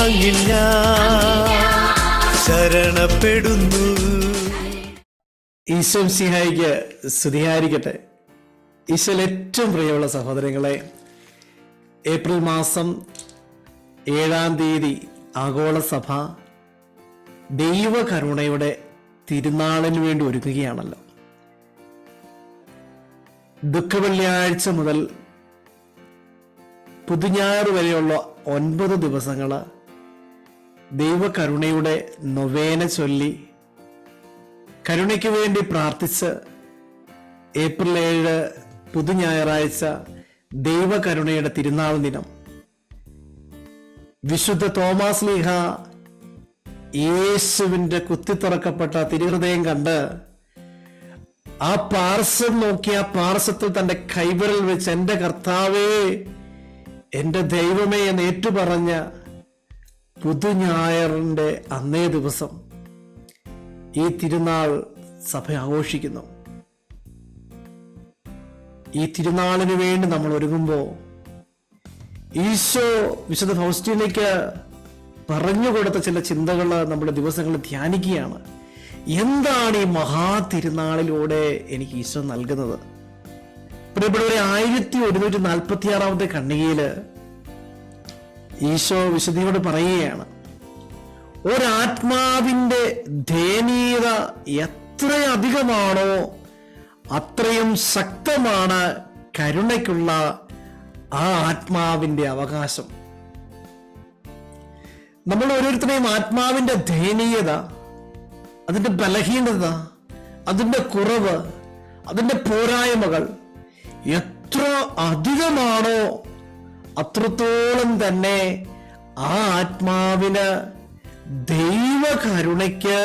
അങ്ങിൽ ഞാൻ ശരണപ്പെടുന്നു. ഈശോ മിശിഹായിക്ക് സ്തുതിയായിരിക്കട്ടെ. ഈശോയിൽ ഏറ്റവും പ്രിയമുള്ള സഹോദരങ്ങളെ, ഏപ്രിൽ മാസം 7-ാം തീയതി ആഗോള സഭ ദൈവകരുണയുടെ തിരുനാളിന് വേണ്ടി ഒരുങ്ങുകയാണല്ലോ. ദുഃഖവെള്ളിയാഴ്ച മുതൽ പുതുഞായർ വരെയുള്ള 9 ദിവസങ്ങൾ ദൈവകരുണയുടെ നൊവേന ചൊല്ലി കരുണയ്ക്ക് വേണ്ടി പ്രാർത്ഥിച്ച് ഏപ്രിൽ 7 പുതുഞായറാഴ്ച ദൈവകരുണയുടെ തിരുനാൾ ദിനം വിശുദ്ധ തോമാസ് ലീഹ യേശുവിൻ്റെ കുത്തിത്തുറക്കപ്പെട്ട തിരുഹൃദയം കണ്ട് ആ പാർശ്വം നോക്കി ആ പാർശ്വത്തിൽ തൻ്റെ കൈവിരൽ വെച്ച് എൻ്റെ കർത്താവേ, എൻ്റെ ദൈവമേ എന്ന് ഏറ്റുപറഞ്ഞ പുതുഞായറിൻ്റെ അന്നേ ദിവസം ഈ തിരുനാൾ സഭ ആഘോഷിക്കുന്നു. ഈ തിരുനാളിന് വേണ്ടി നമ്മൾ ഒരുങ്ങുമ്പോൾ ഈശോ വിശുദ്ധ ഫൗസ്റ്റീനയ്ക്ക് പറഞ്ഞുകൊടുത്ത ചില ചിന്തകൾ നമ്മുടെ ദിവസങ്ങളിൽ ധ്യാനിക്കുകയാണ്. എന്താണ് ഈ മഹാ തിരുനാളിലൂടെ എനിക്ക് ഈശോ നൽകുന്നത്? പ്രിയപ്പെട്ടവരെ, 1146 ഖണ്ഡികയില് ഈശോ വിശുദ്ധിയോട് പറയുകയാണ്, ഒരാത്മാവിൻ്റെ ദയനീയത എത്രയധികമാണോ അത്രയും ശക്തമാണ് കരുണയ്ക്കുള്ള ആ ആത്മാവിൻ്റെ അവകാശം. നമ്മൾ ഓരോരുത്തരെയും ആത്മാവിൻ്റെ ദയനീയത, അതിൻ്റെ ബലഹീനത, അതിൻ്റെ കുറവ്, അതിൻ്റെ പോരായ്മകൾ എത്ര അധികമാണോ അത്രത്തോളം തന്നെ ആ ആത്മാവിന് ദൈവകരുണയ്ക്ക്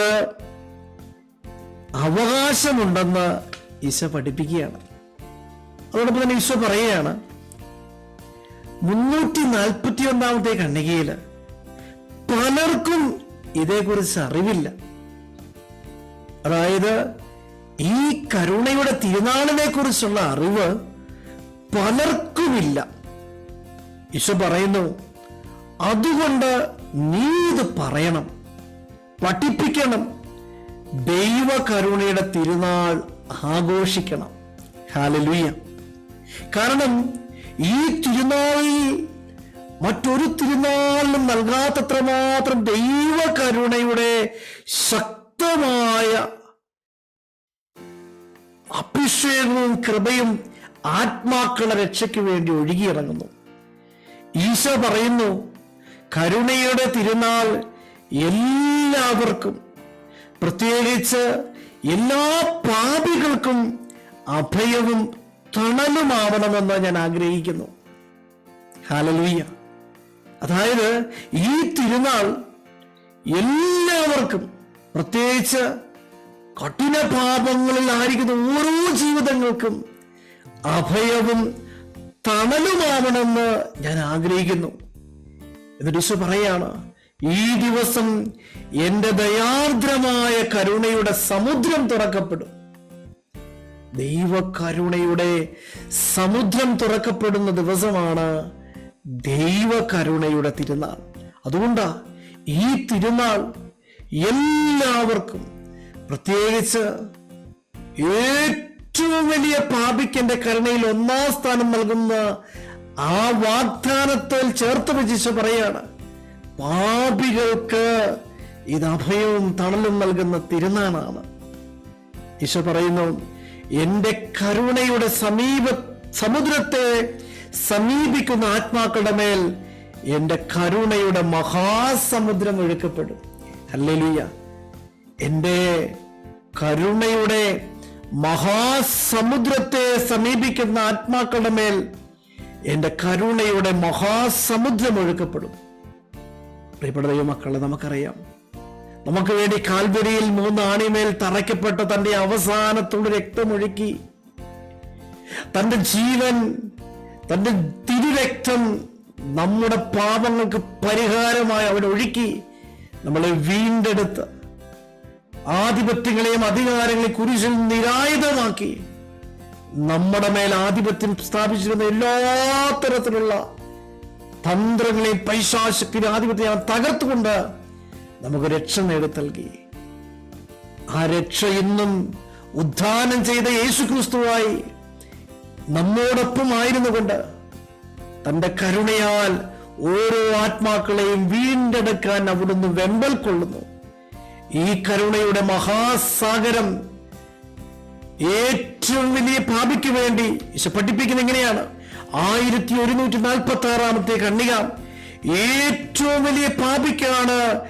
അവകാശമുണ്ടെന്ന് ഈശോ പഠിപ്പിക്കുകയാണ്. അതോടൊപ്പം തന്നെ ഈശോ പറയുകയാണ്, 341 ഖണ്ഡികയിൽ പലർക്കും ഇതേക്കുറിച്ച് അറിവില്ല. അതായത് ഈ കരുണയുടെ തിരുനാളിനെ കുറിച്ചുള്ള അറിവ് പലർക്കുമില്ല. ഈശോ പറയുന്നു, അതുകൊണ്ട് നീ ഇത് പറയണം, പഠിപ്പിക്കണം, ദൈവകരുണയുടെ തിരുനാൾ ആഘോഷിക്കണം. ഹല്ലേലൂയ. കാരണം ഈ തിരുനാളിൽ മറ്റൊരു തിരുനാളിലും നൽകാത്തത്ര മാത്രം ദൈവകരുണയുടെ ശക്തമായ അഭിഷേകവും കൃപയും ആത്മാക്കളുടെ രക്ഷയ്ക്ക് വേണ്ടി ഒഴുകിയിറങ്ങുന്നു. ഈശോ പറയുന്നു, കരുണയുടെ തിരുനാൾ എല്ലാവർക്കും, പ്രത്യേകിച്ച് എല്ലാ പാപികൾക്കും അഭയവും തണലുമാവണമെന്ന് ഞാൻ ആഗ്രഹിക്കുന്നു. ഹല്ലേലൂയ. അതായത് ഈ തിരുനാൾ എല്ലാവർക്കും, പ്രത്യേകിച്ച് കഠിന പാപങ്ങളിൽ ആയിരിക്കുന്ന ഓരോ ജീവിതങ്ങൾക്കും അഭയവും തണലുമാവണമെന്ന് ഞാൻ ആഗ്രഹിക്കുന്നു. എന്നിട്ട് ഈശോ പറയാണ്, ഈ ദിവസം എൻ്റെ ദയാർദ്രമായ കരുണയുടെ സമുദ്രം തുറക്കപ്പെടും. ദൈവകരുണയുടെ സമുദ്രം തുറക്കപ്പെടുന്ന ദിവസമാണ് ദൈവകരുണയുടെ തിരുനാൾ. അതുകൊണ്ടാ ഈ തിരുനാൾ എല്ലാവർക്കും, പ്രത്യേകിച്ച് ഏറ്റവും വലിയ പാപിക്ക് എൻ്റെ കരുണയിൽ 1-ാം സ്ഥാനം നൽകുന്ന ആ വാഗ്ദാനത്തിൽ ചേർത്ത് വെച്ച് പറയാണ്, പാപികൾക്ക് ഇത് അഭയവും തണലും നൽകുന്ന തിരുനാളാണ്. ഈശോ പറയുന്നു, എൻ്റെ കരുണയുടെ സമുദ്രത്തെ സമീപിക്കുന്ന ആത്മാക്കളുടെ മേൽ എൻ്റെ കരുണയുടെ മഹാസമുദ്രം ഒഴുക്കപ്പെടും. ഹല്ലേലൂയ. എൻ്റെ കരുണയുടെ മഹാസമുദ്രത്തെ സമീപിക്കുന്ന ആത്മാക്കളുടെ മേൽ എൻ്റെ കരുണയുടെ മഹാസമുദ്രം ഒഴുക്കപ്പെടും. പ്രിയപ്പെട്ട ദൈവമക്കളെ, നമുക്കറിയാം, നമുക്ക് വേണ്ടി കാൽവരിയിൽ 3 ആണിമേൽ തറയ്ക്കപ്പെട്ട തന്റെ അവസാനത്തോട് രക്തമൊഴുക്കി, തന്റെ ജീവൻ, തന്റെ തിരുരക്തം നമ്മുടെ പാപങ്ങൾക്ക് പരിഹാരമായി അവൻ ഒഴുക്കി നമ്മളെ വീണ്ടെടുത്ത് ആധിപത്യങ്ങളെയും അധികാരങ്ങളെയും കുരിശിൽ നിരായുധമാക്കി നമ്മുടെ മേൽ ആധിപത്യം സ്ഥാപിച്ചിരുന്ന എല്ലാ തരത്തിലുള്ള തന്ത്രങ്ങളെയും പൈശാചിക ആധിപത്യം തകർത്തുകൊണ്ട് നമുക്ക് രക്ഷ നേടിത്തൽകി. ആ രക്ഷ ഇന്നും ഉദ്ധാനം ചെയ്ത യേശുക്രിസ്തുവായി നമ്മോടൊപ്പം ആയിരുന്നു കൊണ്ട് തന്റെ കരുണയാൽ ഓരോ ആത്മാക്കളെയും വീണ്ടെടുക്കാൻ അവിടുന്ന് വെമ്പൽ കൊള്ളുന്നു. ഈ കരുണയുടെ മഹാസാഗരം ഏറ്റവും വലിയ പാപിക്ക് വേണ്ടി ഈശോ പഠിപ്പിക്കുന്നത് എങ്ങനെയാണ്? 1146 ഖണ്ഡിക, ഏറ്റവും വലിയ പാപിക്കാണ്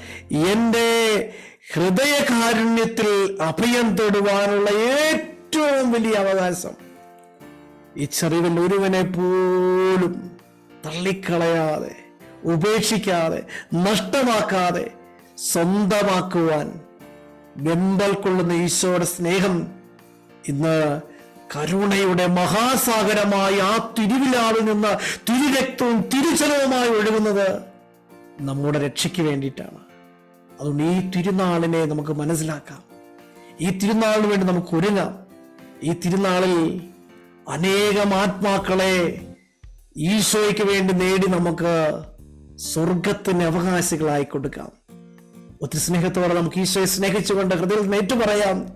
എന്റെ ഹൃദയകാരുണ്യത്തിൽ അഭയം തൊടുവാനുള്ള ഏറ്റവും വലിയ അവകാശം. ഈ ചെറിയവൻ ഒരുവനെ പോലും തള്ളിക്കളയാതെ, ഉപേക്ഷിക്കാതെ, നഷ്ടമാക്കാതെ സ്വന്തമാക്കുവാൻ വെമ്പൽ കൊള്ളുന്ന ഈശോയുടെ സ്നേഹം ഇന്ന് കരുണയുടെ മഹാസാഗരമായി ആ തിരുവിലാവിൽ നിന്ന് തിരുരക്തവും തിരുജലവുമായി ഒഴുകുന്നത് നമ്മുടെ രക്ഷയ്ക്ക് വേണ്ടിയിട്ടാണ്. അതുകൊണ്ട് ഈ തിരുനാളിനെ നമുക്ക് മനസ്സിലാക്കാം. ഈ തിരുനാളിന് വേണ്ടി നമുക്ക് ഒരുങ്ങാം. ഈ തിരുനാളിൽ അനേകം ആത്മാക്കളെ ഈശോയ്ക്ക് വേണ്ടി നേടി നമുക്ക് സ്വർഗത്തിന് അവകാശികളായി കൊടുക്കാം. ഒത്തിരി സ്നേഹത്തോടെ നമുക്ക് ഈശോയെ സ്നേഹിച്ചുകൊണ്ട് ഹൃദയത്തിൽ ഏറ്റു പറയാം,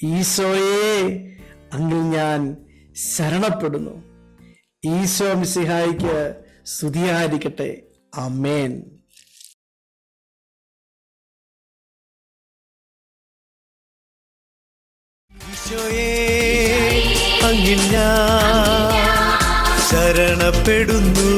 ഈശോയെ അങ്ങിൽ ഞാൻ ശരണപ്പെടുന്നു. ഈശോ മിശിഹായിക്ക് സ്തുതിയായിരിക്കട്ടെ. ആമേൻ. ഈശോയെ അങ്ങിൽ ഞാൻ ശരണപ്പെടുന്നു.